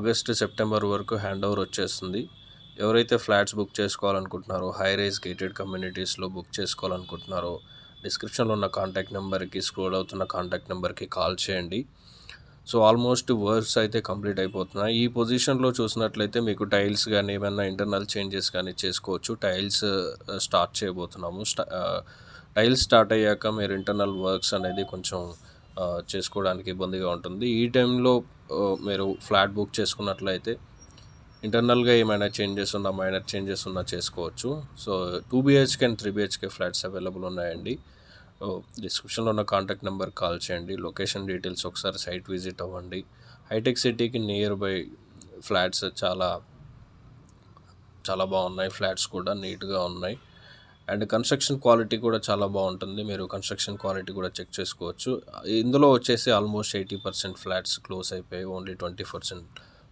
August, September వరకు hand over వచ్చేస్తుంది. ఎవరైతే ఫ్లాట్స్ బుక్ చేసుకోవాలనుకుంటున్నారో, హై రైజ్ గేటెడ్ కమ్యూనిటీస్లో బుక్ చేసుకోవాలనుకుంటున్నారో, డిస్క్రిప్షన్లో ఉన్న కాంటాక్ట్ నెంబర్కి, స్క్రోల్ అవుతున్న కాంటాక్ట్ నెంబర్కి కాల్ చేయండి. సో ఆల్మోస్ట్ వర్క్స్ అయితే కంప్లీట్ అయిపోతున్నాయి. ఈ పొజిషన్లో చూసినట్లయితే మీకు టైల్స్ కానీ ఏమైనా ఇంటర్నల్ చేంజెస్ కానీ చేసుకోవచ్చు. టైల్స్ స్టార్ట్ చేయబోతున్నాము. టైల్స్ స్టార్ట్ అయ్యాక మీరు ఇంటర్నల్ వర్క్స్ అనేది కొంచెం చేసుకోవడానికి ఇబ్బందిగా ఉంటుంది. ఈ టైంలో మీరు ఫ్లాట్ బుక్ చేసుకున్నట్లయితే ఇంటర్నల్గా ఏమైనా చేంజెస్ ఉన్నా, మైనర్ చేంజెస్ ఉన్నా చేసుకోవచ్చు. So 2 BHK and 3 BHK flats available ఉన్నాయండి. డిస్క్రిప్షన్లో ఉన్న కాంటాక్ట్ నెంబర్ కాల్ చేయండి. లొకేషన్ డీటెయిల్స్ ఒకసారి సైట్ విజిట్ అవ్వండి. హైటెక్ సిటీకి నియర్ బై ఫ్లాట్స్ చాలా చాలా బాగున్నాయి. ఫ్లాట్స్ కూడా నీట్గా ఉన్నాయి అండ్ కన్స్ట్రక్షన్ క్వాలిటీ కూడా చాలా బాగుంటుంది. మీరు కన్స్ట్రక్షన్ క్వాలిటీ కూడా చెక్ చేసుకోవచ్చు. ఇందులో వచ్చేసి ఆల్మోస్ట్ 80% ఫ్లాట్స్ క్లోజ్ అయిపోయి ఓన్లీ 20%